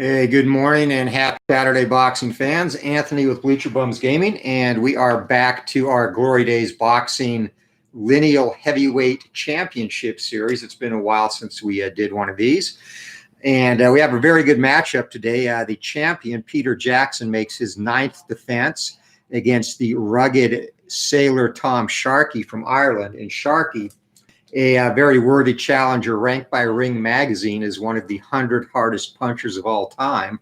Hey, good morning and happy Saturday, boxing fans. Anthony with Bleacher Bums Gaming, and we are back to our Glory Days Boxing Lineal Heavyweight Championship Series. It's been a while since we did one of these, and we have a very good matchup today. The champion, Peter Jackson, makes his 9th defense against the rugged Sailor Tom Sharkey from Ireland. And Sharkey, a very worthy challenger, ranked by Ring Magazine as one of the 100 hardest punchers of all time.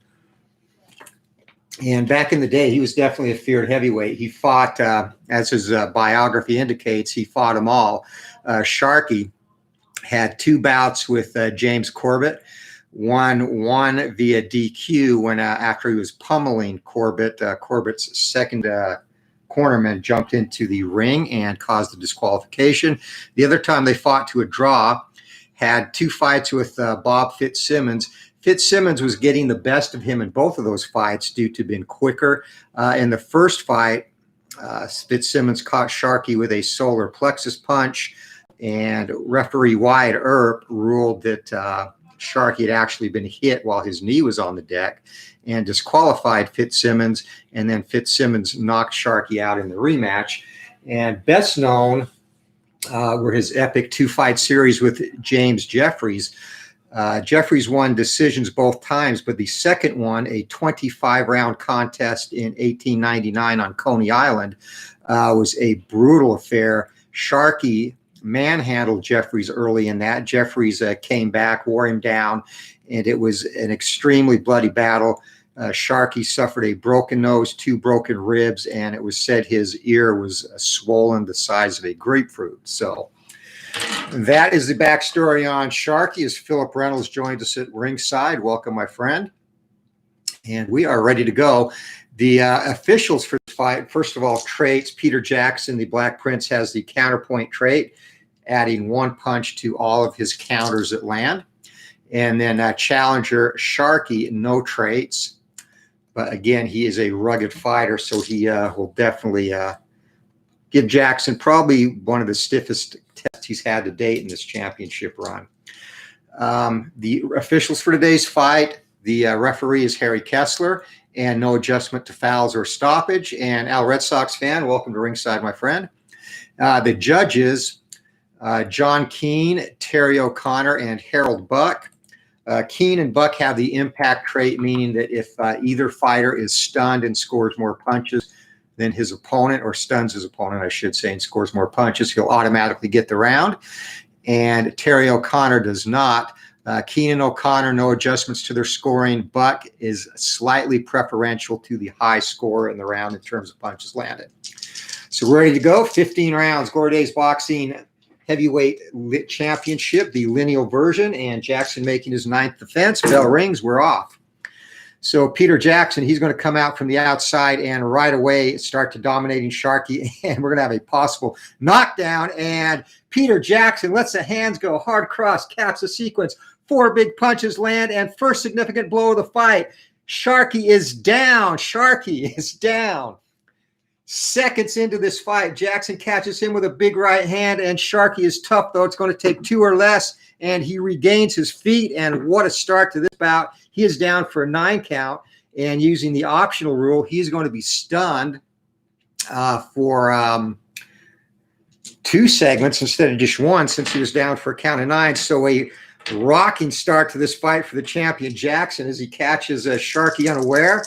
And back in the day, he was definitely a feared heavyweight. He fought, as his biography indicates, he fought them all. Sharkey had 2 bouts with James Corbett, won via DQ when after he was pummeling Corbett. Corbett's second cornerman jumped into the ring and caused a disqualification. The other time they fought to a draw, had 2 fights with Bob Fitzsimmons. Fitzsimmons was getting the best of him in both of those fights due to being quicker. In the first fight, Fitzsimmons caught Sharkey with a solar plexus punch, and referee Wyatt Earp ruled that Sharkey had actually been hit while his knee was on the deck and disqualified Fitzsimmons, and then Fitzsimmons knocked Sharkey out in the rematch. And best known were his epic 2-fight series with James Jeffries. Jeffries won decisions both times, but the second one, a 25-round contest in 1899 on Coney Island, was a brutal affair. Sharkey manhandled Jeffries early in that. Jeffries came back, wore him down, and it was an extremely bloody battle. Sharkey suffered a broken nose, 2 broken ribs, and it was said his ear was swollen the size of a grapefruit. So that is the backstory on Sharkey. As Philip Reynolds joined us at ringside. Welcome, my friend. And we are ready to go. The officials for the fight, first of all, traits. Peter Jackson, the Black Prince, has the counterpoint trait, adding 1 punch to all of his counters that land. And then challenger Sharkey, no traits. But again, he is a rugged fighter, so he will definitely give Jackson probably one of the stiffest tests he's had to date in this championship run. The officials for today's fight, the referee is Harry Kessler, and no adjustment to fouls or stoppage. And Al, Red Sox fan, welcome to ringside, my friend. The judges, John Keane, Terry O'Connor, and Harold Buck. Keane and Buck have the impact trait, meaning that if either fighter is stunned and scores more punches than his opponent, or stuns his opponent, I should say, and scores more punches, he'll automatically get the round. And Terry O'Connor does not. Keane and O'Connor, no adjustments to their scoring. Buck is slightly preferential to the high score in the round in terms of punches landed. So we're ready to go. 15 rounds, Glory Days Boxing Heavyweight Championship, the lineal version, and Jackson making his 9th defense. Bell rings, we're off. So Peter Jackson, he's going to come out from the outside and right away start to dominating Sharkey, and we're going to have a possible knockdown. And Peter Jackson lets the hands go, hard cross, caps the sequence, 4 big punches land, and first significant blow of the fight. Sharkey is down. Sharkey is down. Seconds into this fight, Jackson catches him with a big right hand, and Sharkey is tough, though. It's going to take 2 or less, and he regains his feet, and what a start to this bout. He is down for a 9 count, and using the optional rule, he's going to be stunned for 2 segments instead of just 1, since he was down for a count of 9. So a rocking start to this fight for the champion Jackson as he catches Sharkey unaware.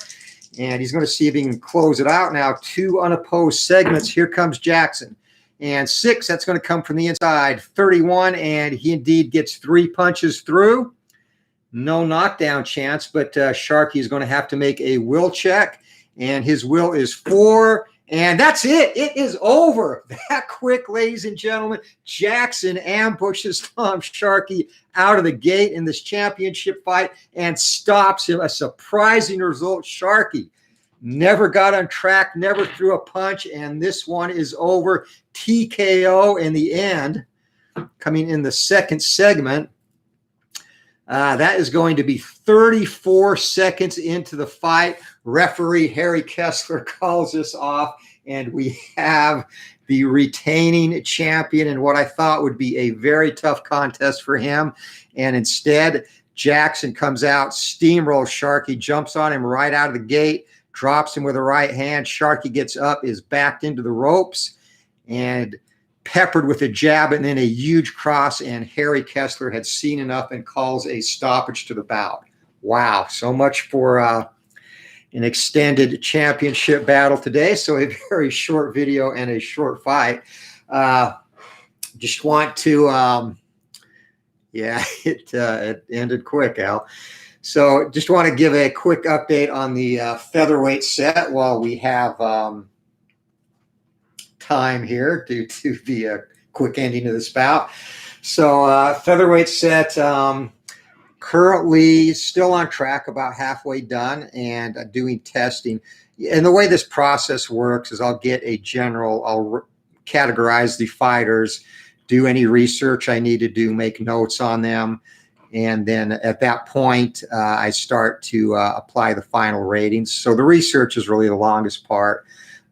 And he's going to see if he can close it out now. 2 unopposed segments. Here comes Jackson. And 6, that's going to come from the inside. 31, and he indeed gets 3 punches through. No knockdown chance, but Sharkey is going to have to make a will check. And his will is 4. And that's it. It is over. That quick, ladies and gentlemen. Jackson ambushes Tom Sharkey out of the gate in this championship fight and stops him. A surprising result. Sharkey never got on track, never threw a punch, and this one is over. TKO in the end, coming in the 2nd segment. That is going to be 34 seconds into the fight. Referee Harry Kessler calls this off, and we have the retaining champion in what I thought would be a very tough contest for him. And instead, Jackson comes out, steamrolls Sharkey, jumps on him right out of the gate, drops him with a right hand. Sharkey gets up, is backed into the ropes, and peppered with a jab and then a huge cross, and Harry Kessler had seen enough and calls a stoppage to the bout. Wow, so much for an extended championship battle today. So a very short video and a short fight. Just want to, yeah, it ended quick, Al. So just want to give a quick update on the featherweight set while we have time here due to the quick ending of this bout. So featherweight set, currently still on track, about halfway done, and doing testing. And the way this process works is I'll get a general, I'll categorize the fighters, do any research I need to do, make notes on them. And then at that point, I start to apply the final ratings. So the research is really the longest part.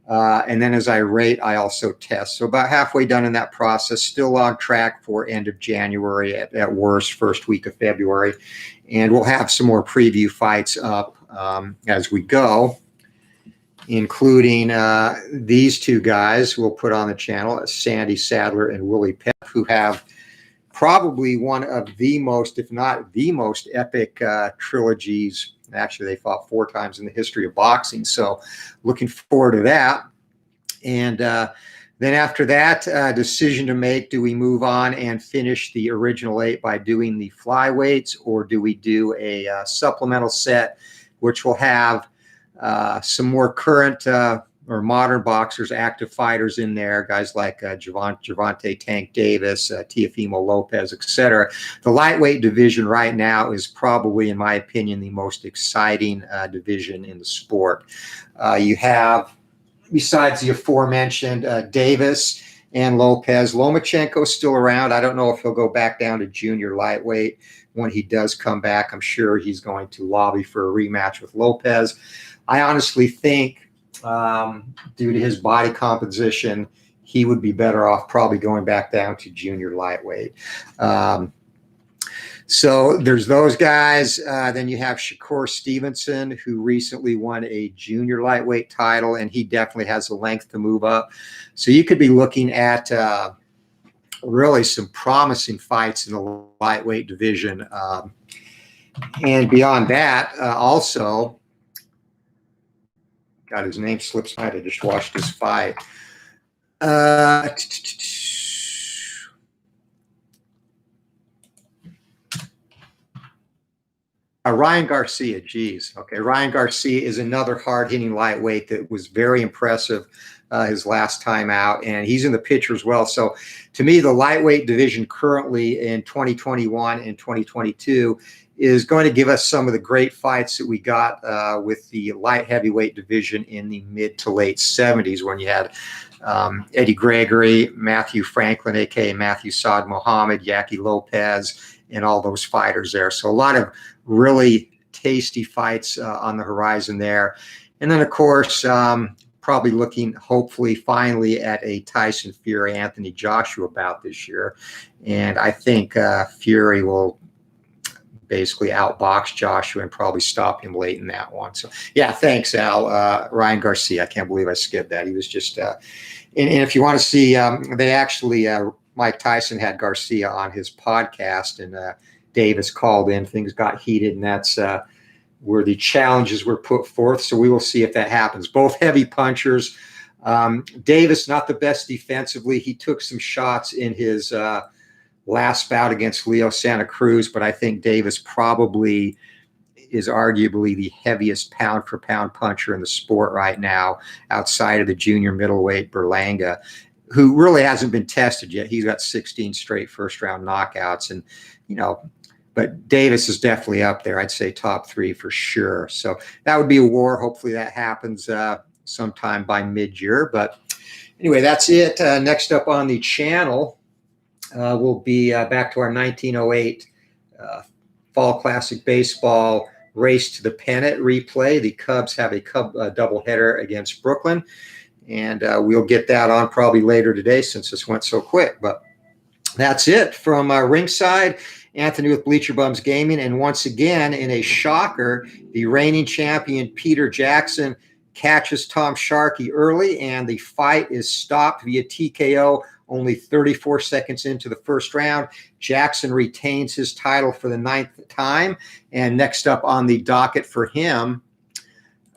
And then as I rate, I also test. So about halfway done in that process, still on track for end of January, at worst, first week of February. And we'll have some more preview fights up as we go, including these two guys we'll put on the channel, Sandy Sadler and Willie Pep, who have probably one of the most, if not the most epic trilogies. Actually, they fought 4 times in the history of boxing. So looking forward to that. And then after that, decision to make, do we move on and finish the original 8 by doing the flyweights, or do we do a supplemental set, which will have some more current or modern boxers, active fighters in there, guys like Gervonta Tank Davis, Teofimo Lopez, etc. The lightweight division right now is probably, in my opinion, the most exciting division in the sport. You have, besides the aforementioned Davis and Lopez, Lomachenko's still around. I don't know if he'll go back down to junior lightweight. When he does come back, I'm sure he's going to lobby for a rematch with Lopez. I honestly think, due to his body composition, he would be better off probably going back down to junior lightweight. So there's those guys. Then you have Shakur Stevenson, who recently won a junior lightweight title, and he definitely has the length to move up. So you could be looking at really some promising fights in the lightweight division. And beyond that, also, God, his name slips my mind. I just watched his fight. Ryan Garcia, geez. Okay, Ryan Garcia is another hard-hitting lightweight that was very impressive his last time out, and he's in the picture as well. So to me, the lightweight division currently in 2021 and 2022 is going to give us some of the great fights that we got with the light heavyweight division in the mid to late 70s, when you had Eddie Gregory, Matthew Franklin, a.k.a. Matthew Saad Muhammad, Yaki Lopez, and all those fighters there. So a lot of really tasty fights on the horizon there. And then, of course, probably looking, hopefully, finally at a Tyson Fury Anthony Joshua bout this year. And I think Fury will basically outbox Joshua and probably stop him late in that one. So, yeah, thanks, Al. Ryan Garcia, I can't believe I skipped that. He was just and if you want to see, they actually, Mike Tyson had Garcia on his podcast, and Davis called in. Things got heated, and that's where the challenges were put forth. So we will see if that happens. Both heavy punchers. Davis, not the best defensively. He took some shots in his last bout against Leo Santa Cruz, but I think Davis probably is arguably the heaviest pound-for-pound puncher in the sport right now, outside of the junior middleweight Berlanga, who really hasn't been tested yet. He's got 16 straight first-round knockouts, and, you know, but Davis is definitely up there. I'd say top 3 for sure. So that would be a war. Hopefully that happens sometime by mid-year. But anyway, that's it. Next up on the channel, we'll be back to our 1908 Fall Classic Baseball Race to the Pennant replay. The Cubs have a doubleheader against Brooklyn, and we'll get that on probably later today since this went so quick. But that's it from ringside. Anthony with Bleacher Bums Gaming. And once again, in a shocker, the reigning champion Peter Jackson catches Tom Sharkey early, and the fight is stopped via TKO only 34 seconds into the first round. Jackson retains his title for the 9th time. And next up on the docket for him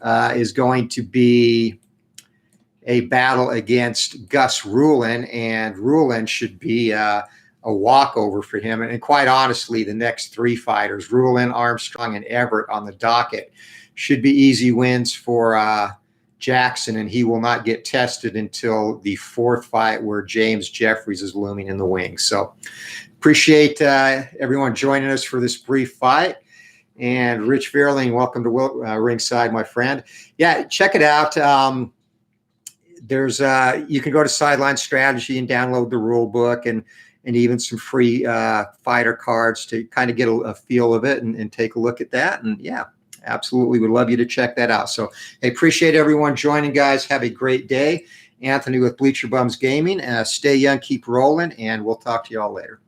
is going to be a battle against Gus Rulin, and Rulin should be a walkover for him. And quite honestly, the next 3 fighters, Rulin, Armstrong, and Everett on the docket, should be easy wins for Jackson, and he will not get tested until the 4th fight where James Jeffries is looming in the wings. So appreciate everyone joining us for this brief fight. And Rich Vierling, welcome to ringside, my friend. Yeah, check it out. There's you can go to Sideline Strategy and download the rule book and even some free fighter cards to kind of get a feel of it and take a look at that. And yeah, absolutely would love you to check that out. So I appreciate everyone joining, guys. Have a great day. Anthony with Bleacher Bums Gaming. Stay young, keep rolling, and we'll talk to you all later.